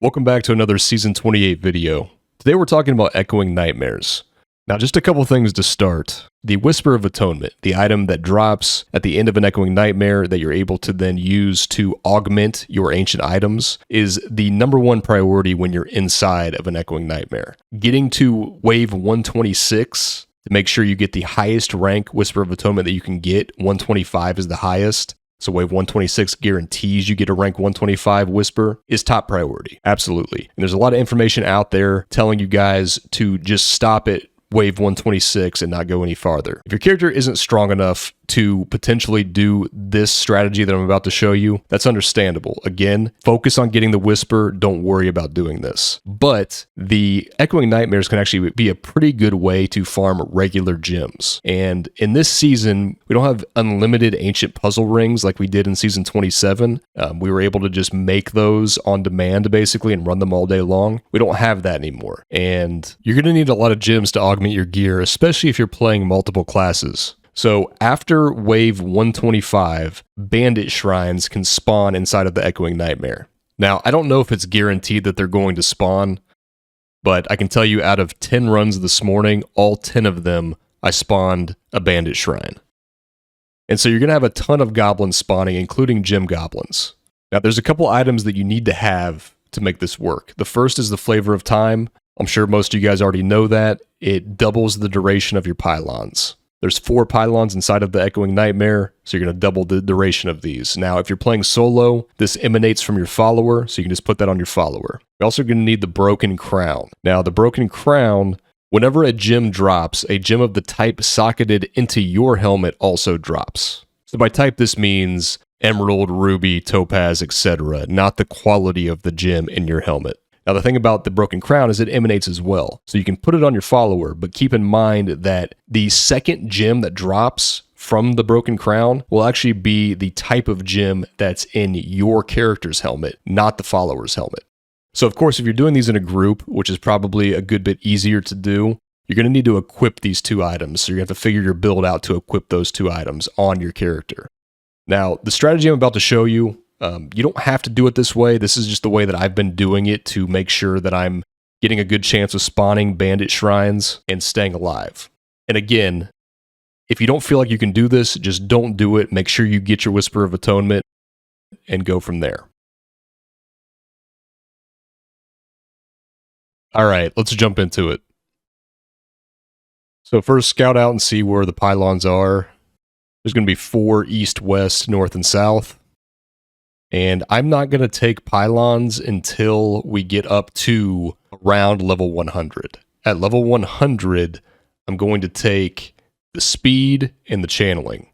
Welcome back to another Season 28 video. Today we're talking about Echoing Nightmares. Now just a couple things to start. The Whisper of Atonement, the item that drops at the end of an Echoing Nightmare that you're able to then use to augment your ancient items, is the number one priority when you're inside of an Echoing Nightmare. Getting to wave 126 to make sure you get the highest rank Whisper of Atonement that you can get, 125 is the highest. So wave 126 guarantees you get a rank 125 Whisper, is top priority. Absolutely. And there's a lot of information out there telling you guys to just stop at wave 126 and not go any farther. If your character isn't strong enough to potentially do this strategy that I'm about to show you, that's understandable. Again, focus on getting the Whisper, don't worry about doing this. But the Echoing Nightmares can actually be a pretty good way to farm regular gems. And in this season, we don't have unlimited ancient puzzle rings like we did in season 27. We were able to just make those on demand basically and run them all day long. We don't have that anymore. And you're going to need a lot of gems to augment your gear, especially if you're playing multiple classes. So after wave 125, Bandit shrines can spawn inside of the Echoing Nightmare. Now, I don't know if it's guaranteed that they're going to spawn, but I can tell you out of 10 runs this morning, all 10 of them, I spawned a Bandit shrine. And so you're going to have a ton of goblins spawning, including gem goblins. Now, there's a couple items that you need to have to make this work. The first is the Flavor of Time. I'm sure most of you guys already know that. It doubles the duration of your pylons. There's 4 pylons inside of the Echoing Nightmare, so you're going to double the duration of these. Now, if you're playing solo, this emanates from your follower, so you can just put that on your follower. You're also going to need the Broken Crown. Now, the Broken Crown, whenever a gem drops, a gem of the type socketed into your helmet also drops. So by type, this means emerald, ruby, topaz, etc., not the quality of the gem in your helmet. Now, the thing about the Broken Crown is it emanates as well. So you can put it on your follower, but keep in mind that the second gem that drops from the Broken Crown will actually be the type of gem that's in your character's helmet, not the follower's helmet. So, of course, if you're doing these in a group, which is probably a good bit easier to do, you're going to need to equip these 2 items. So you're going to have to figure your build out to equip those 2 items on your character. Now, the strategy I'm about to show you, you don't have to do it this way. This is just the way that I've been doing it to make sure that I'm getting a good chance of spawning Bandit shrines and staying alive. And again, if you don't feel like you can do this, just don't do it. Make sure you get your Whisper of Atonement and go from there. All right, let's jump into it. So first, scout out and see where the pylons are. There's going to be 4 east, west, north, and south. And I'm not going to take pylons until we get up to around level 100. At level 100, I'm going to take the speed and the channeling.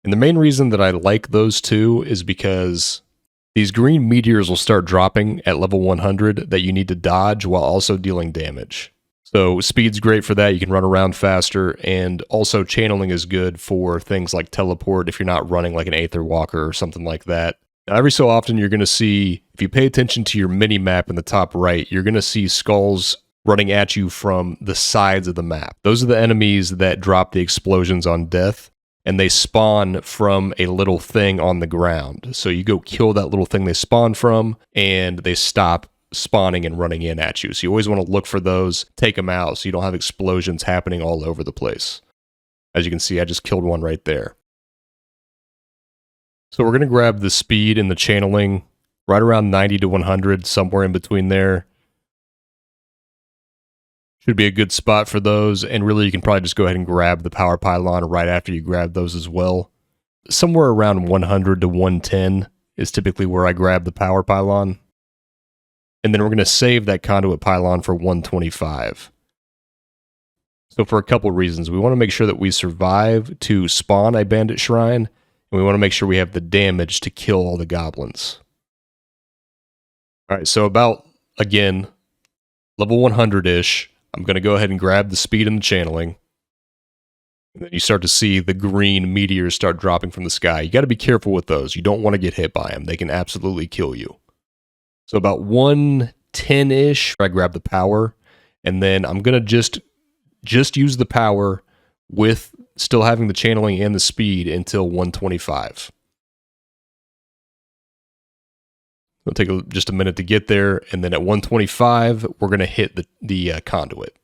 And the main reason that I like those 2 is because these green meteors will start dropping at level 100 that you need to dodge while also dealing damage. So speed's great for that. You can run around faster, and also channeling is good for things like teleport if you're not running like an Aether Walker or something like that. Now, every so often, you're going to see, if you pay attention to your mini-map in the top right, you're going to see skulls running at you from the sides of the map. Those are the enemies that drop the explosions on death, and they spawn from a little thing on the ground. So you go kill that little thing they spawn from, and they stop spawning and running in at you. So you always want to look for those, take them out, so you don't have explosions happening all over the place. As you can see, I just killed one right there. So we're going to grab the speed and the channeling right around 90 to 100, somewhere in between there. Should be a good spot for those, and really you can probably just go ahead and grab the power pylon right after you grab those as well. Somewhere around 100 to 110 is typically where I grab the power pylon. And then we're going to save that conduit pylon for 125. So for a couple reasons, we want to make sure that we survive to spawn a Bandit shrine, and we want to make sure we have the damage to kill all the goblins. Alright, so about, again, level 100-ish, I'm going to go ahead and grab the speed and the channeling. And then you start to see the green meteors start dropping from the sky. You got to be careful with those. You don't want to get hit by them. They can absolutely kill you. So about 110-ish, I grab the power, and then I'm going to just use the power with still having the channeling and the speed until 125. It'll take just a minute to get there, and then at 125, we're going to hit the conduit.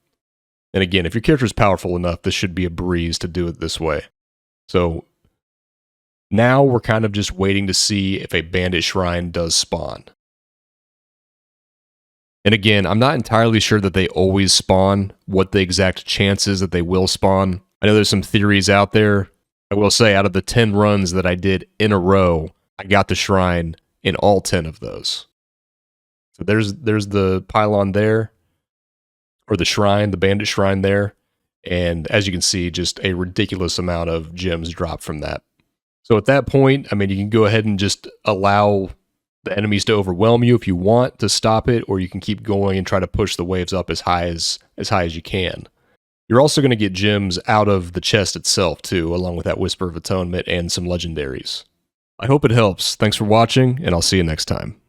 And again, if your character is powerful enough, this should be a breeze to do it this way. So now we're kind of just waiting to see if a bandit shrine does spawn. And again, I'm not entirely sure that they always spawn, what the exact chance is that they will spawn. I know there's some theories out there. I will say out of the 10 runs that I did in a row, I got the shrine in all 10 of those. So there's the pylon there, or the shrine, the bandit shrine there. And as you can see, just a ridiculous amount of gems drop from that. So at that point, I mean, you can go ahead and just allow the enemies to overwhelm you if you want to stop it, or you can keep going and try to push the waves up as high as you can. You're also going to get gems out of the chest itself too, along with that Whisper of Atonement and some legendaries. I hope it helps. Thanks for watching, and I'll see you next time.